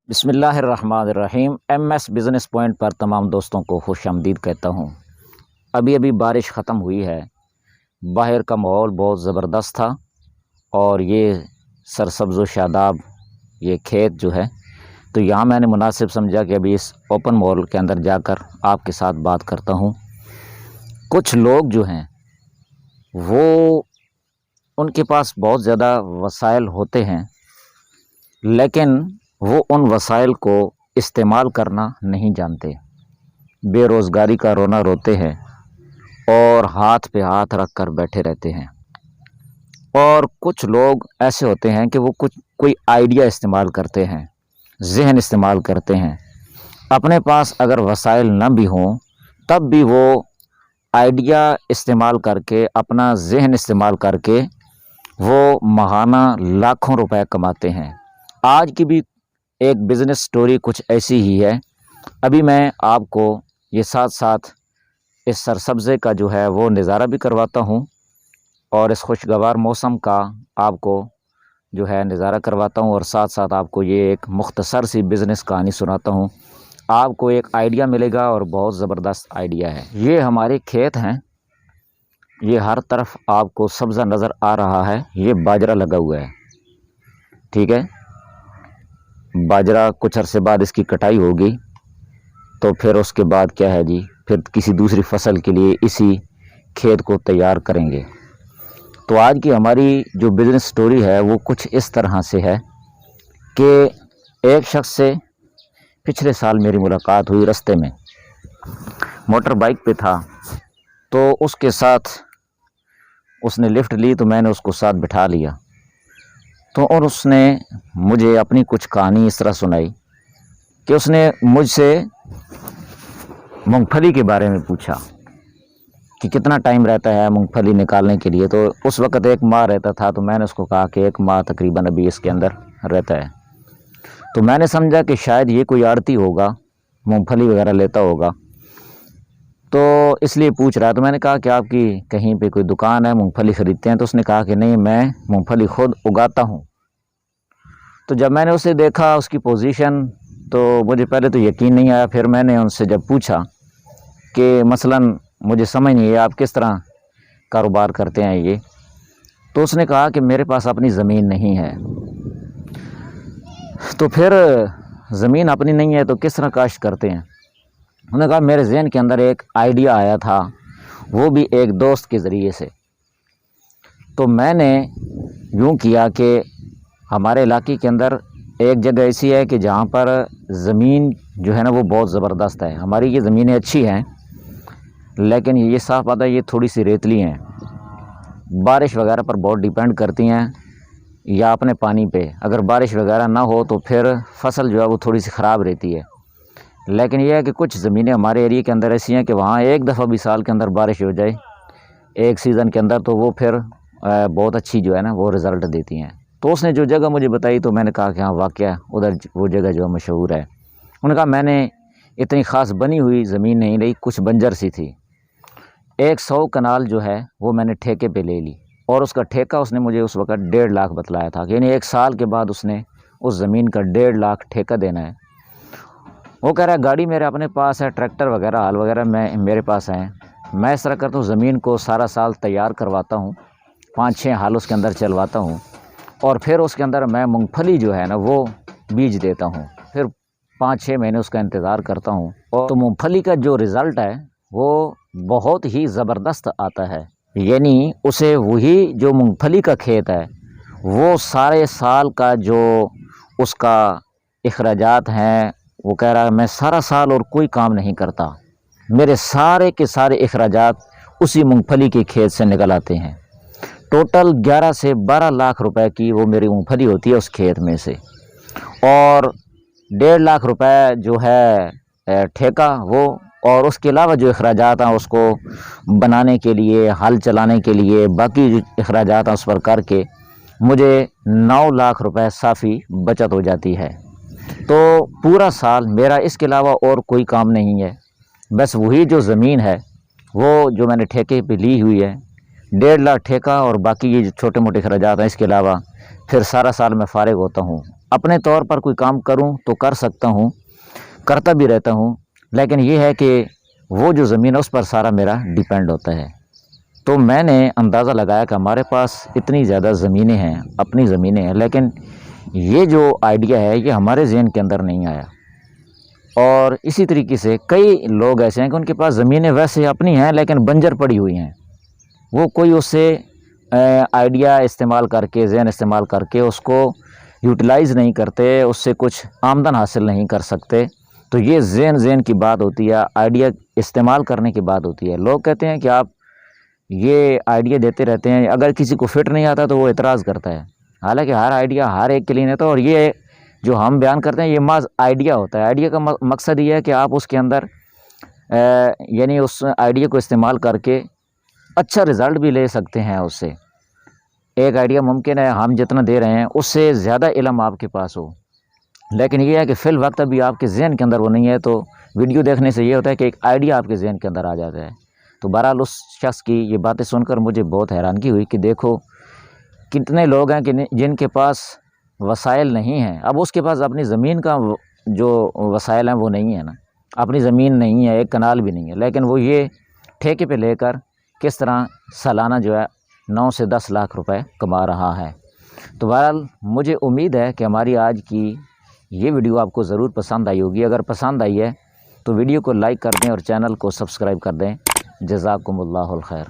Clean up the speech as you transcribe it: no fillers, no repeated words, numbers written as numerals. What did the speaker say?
بسم اللہ الرحمن الرحیم۔ ایم ایس بزنس پوائنٹ پر تمام دوستوں کو خوش آمدید کہتا ہوں۔ ابھی بارش ختم ہوئی ہے، باہر کا ماحول بہت زبردست تھا اور یہ سرسبز و شاداب یہ کھیت جو ہے، تو یہاں میں نے مناسب سمجھا کہ ابھی اس اوپن ماحول کے اندر جا کر آپ کے ساتھ بات کرتا ہوں۔ کچھ لوگ جو ہیں وہ ان کے پاس بہت زیادہ وسائل ہوتے ہیں، لیکن وہ ان وسائل کو استعمال کرنا نہیں جانتے، بے روزگاری کا رونا روتے ہیں اور ہاتھ پہ ہاتھ رکھ کر بیٹھے رہتے ہیں۔ اور کچھ لوگ ایسے ہوتے ہیں کہ وہ کوئی آئیڈیا استعمال کرتے ہیں، ذہن استعمال کرتے ہیں۔ اپنے پاس اگر وسائل نہ بھی ہوں تب بھی وہ آئیڈیا استعمال کر کے، اپنا ذہن استعمال کر کے وہ ماہانہ لاکھوں روپے کماتے ہیں۔ آج کی بھی ایک بزنس سٹوری کچھ ایسی ہی ہے۔ ابھی میں آپ کو یہ ساتھ اس سرسبزے کا جو ہے وہ نظارہ بھی کرواتا ہوں اور اس خوشگوار موسم کا آپ کو جو ہے نظارہ کرواتا ہوں، اور ساتھ آپ کو یہ ایک مختصر سی بزنس کہانی سناتا ہوں۔ آپ کو ایک آئیڈیا ملے گا اور بہت زبردست آئیڈیا ہے۔ یہ ہمارے کھیت ہیں، یہ ہر طرف آپ کو سبزہ نظر آ رہا ہے۔ یہ باجرہ لگا ہوا ہے، ٹھیک ہے۔ باجرہ کچھ عرصے بعد اس کی کٹائی ہوگی تو پھر اس کے بعد کیا ہے جی، پھر کسی دوسری فصل کے لیے اسی کھیت کو تیار کریں گے۔ تو آج کی ہماری جو بزنس سٹوری ہے وہ کچھ اس طرح سے ہے کہ ایک شخص سے پچھلے سال میری ملاقات ہوئی، رستے میں موٹر بائک پہ تھا، تو اس کے ساتھ اس نے لفٹ لی تو میں نے اس کو ساتھ بٹھا لیا، تو اور اس نے مجھے اپنی کچھ کہانی اس طرح سنائی کہ اس نے مجھ سے مونگ پھلی کے بارے میں پوچھا کہ کتنا ٹائم رہتا ہے مونگ پھلی نکالنے کے لیے۔ تو اس وقت 1 ماہ رہتا تھا، تو میں نے اس کو کہا کہ 1 ماہ تقریباً ابھی اس کے اندر رہتا ہے۔ تو میں نے سمجھا کہ شاید یہ کوئی آڑتی ہوگا، مونگ پھلی وغیرہ لیتا ہوگا، تو اس لیے پوچھ رہا ہے۔ تو میں نے کہا کہ آپ کی کہیں پہ کوئی دکان ہے، مونگ پھلی خریدتے ہیں؟ تو اس نے کہا کہ نہیں، میں مونگ پھلی خود اگاتا ہوں۔ تو جب میں نے اسے دیکھا، اس کی پوزیشن، تو مجھے پہلے تو یقین نہیں آیا۔ پھر میں نے ان سے جب پوچھا کہ مثلاً مجھے سمجھ نہیں ہے آپ کس طرح کاروبار کرتے ہیں یہ، تو اس نے کہا کہ میرے پاس اپنی زمین نہیں ہے۔ تو پھر زمین اپنی نہیں ہے تو کس طرح کاشت کرتے ہیں؟ انہوں نے کہا میرے ذہن کے اندر ایک آئیڈیا آیا تھا، وہ بھی ایک دوست کے ذریعے سے۔ تو میں نے یوں کیا کہ ہمارے علاقے کے اندر ایک جگہ ایسی ہے کہ جہاں پر زمین جو ہے نا وہ بہت زبردست ہے۔ ہماری یہ زمینیں اچھی ہیں، لیکن یہ صاف بات ہے یہ تھوڑی سی ریتلی ہیں، بارش وغیرہ پر بہت ڈیپینڈ کرتی ہیں، یا اپنے پانی پہ۔ اگر بارش وغیرہ نہ ہو تو پھر فصل جو ہے وہ تھوڑی سی خراب رہتی ہے۔ لیکن یہ ہے کہ کچھ زمینیں ہمارے ایریے کے اندر ایسی ہیں کہ وہاں ایک دفعہ بھی سال کے اندر بارش ہو جائے ایک سیزن کے اندر، تو وہ پھر بہت اچھی جو ہے نا وہ رزلٹ دیتی ہیں۔ تو اس نے جو جگہ مجھے بتائی تو میں نے کہا کہ ہاں واقعہ ادھر وہ جگہ جو ہے مشہور ہے۔ انہوں نے کہا میں نے اتنی خاص بنی ہوئی زمین نہیں لی، کچھ بنجر سی تھی۔ 100 کنال جو ہے وہ میں نے ٹھیکے پہ لے لی، اور اس کا ٹھیکہ اس نے مجھے اس وقت 1.5 لاکھ بتلایا تھا، یعنی 1 سال کے بعد اس نے اس زمین کا 1.5 لاکھ ٹھیکہ دینا ہے۔ وہ کہہ رہا ہے گاڑی میرے اپنے پاس ہے، ٹریکٹر وغیرہ ہل وغیرہ میرے پاس ہیں، میں اس طرح کرتا ہوں زمین کو سارا سال تیار کرواتا ہوں، 5-6 ہل اس کے اندر چلواتا ہوں، اور پھر اس کے اندر میں مونگ پھلی جو ہے نا وہ بیج دیتا ہوں، پھر 5-6 مہینے اس کا انتظار کرتا ہوں، اور تو مونگ پھلی کا جو رزلٹ ہے وہ بہت ہی زبردست آتا ہے۔ یعنی اسے وہی جو مونگ پھلی کا کھیت ہے وہ سارے سال کا جو اس کا اخراجات ہیں، وہ کہہ رہا ہے میں سارا سال اور کوئی کام نہیں کرتا، میرے سارے کے سارے اخراجات اسی مونگ پھلی کے کھیت سے نکل آتے ہیں۔ ٹوٹل 11 سے 12 لاکھ روپے کی وہ میری مونگ پھلی ہوتی ہے اس کھیت میں سے، اور 1.5 لاکھ روپے جو ہے ٹھیکہ وہ، اور اس کے علاوہ جو اخراجات ہیں اس کو بنانے کے لیے، ہل چلانے کے لیے، باقی جو اخراجات ہیں اس پر کر کے مجھے 9 لاکھ روپے صافی بچت ہو جاتی ہے۔ تو پورا سال میرا اس کے علاوہ اور کوئی کام نہیں ہے، بس وہی جو زمین ہے وہ جو میں نے ٹھیکے پہ لی ہوئی ہے، 1.5 لاکھ ٹھیکہ، اور باقی یہ جو چھوٹے موٹے اخراجات ہیں اس کے علاوہ پھر سارا سال میں فارغ ہوتا ہوں۔ اپنے طور پر کوئی کام کروں تو کر سکتا ہوں، کرتا بھی رہتا ہوں، لیکن یہ ہے کہ وہ جو زمین ہے اس پر سارا میرا ڈیپینڈ ہوتا ہے۔ تو میں نے اندازہ لگایا کہ ہمارے پاس اتنی زیادہ زمینیں ہیں، اپنی زمینیں ہیں، لیکن یہ جو آئیڈیا ہے یہ ہمارے ذہن کے اندر نہیں آیا۔ اور اسی طریقے سے کئی لوگ ایسے ہیں کہ ان کے پاس زمینیں ویسے اپنی ہیں لیکن بنجر پڑی ہوئی ہیں، وہ کوئی اس سے آئیڈیا استعمال کر کے، ذہن استعمال کر کے اس کو یوٹیلائز نہیں کرتے، اس سے کچھ آمدن حاصل نہیں کر سکتے۔ تو یہ ذہن کی بات ہوتی ہے، آئیڈیا استعمال کرنے کی بات ہوتی ہے۔ لوگ کہتے ہیں کہ آپ یہ آئیڈیا دیتے رہتے ہیں، اگر کسی کو فٹ نہیں آتا تو وہ اعتراض کرتا ہے، حالانکہ ہر آئیڈیا ہر ایک کے لیے نہیں ہوتا۔ اور یہ جو ہم بیان کرتے ہیں یہ محض آئیڈیا ہوتا ہے۔ آئیڈیا کا مقصد یہ ہے کہ آپ اس کے اندر یعنی اس آئیڈیا کو استعمال کر کے اچھا رزلٹ بھی لے سکتے ہیں اس سے۔ ایک آئیڈیا ممکن ہے ہم جتنا دے رہے ہیں اس سے زیادہ علم آپ کے پاس ہو، لیکن یہ ہے کہ فی الوقت ابھی آپ کے ذہن کے اندر وہ نہیں ہے، تو ویڈیو دیکھنے سے یہ ہوتا ہے کہ ایک آئیڈیا آپ کے ذہن کے اندر آ جاتا ہے۔ تو بہرحال اس شخص کی یہ باتیں سن کر مجھے بہت حیرانگی ہوئی کہ دیکھو کتنے لوگ ہیں کہ جن کے پاس وسائل نہیں ہیں۔ اب اس کے پاس اپنی زمین کا جو وسائل ہیں وہ نہیں ہے نا، اپنی زمین نہیں ہے، ایک کنال بھی نہیں ہے، لیکن وہ یہ ٹھیکے پہ لے کر کس طرح سالانہ جو ہے 9 سے 10 لاکھ روپے کما رہا ہے۔ تو بہرحال مجھے امید ہے کہ ہماری آج کی یہ ویڈیو آپ کو ضرور پسند آئی ہوگی۔ اگر پسند آئی ہے تو ویڈیو کو لائک کر دیں اور چینل کو سبسکرائب کر دیں۔ جزاکم اللہ الخیر۔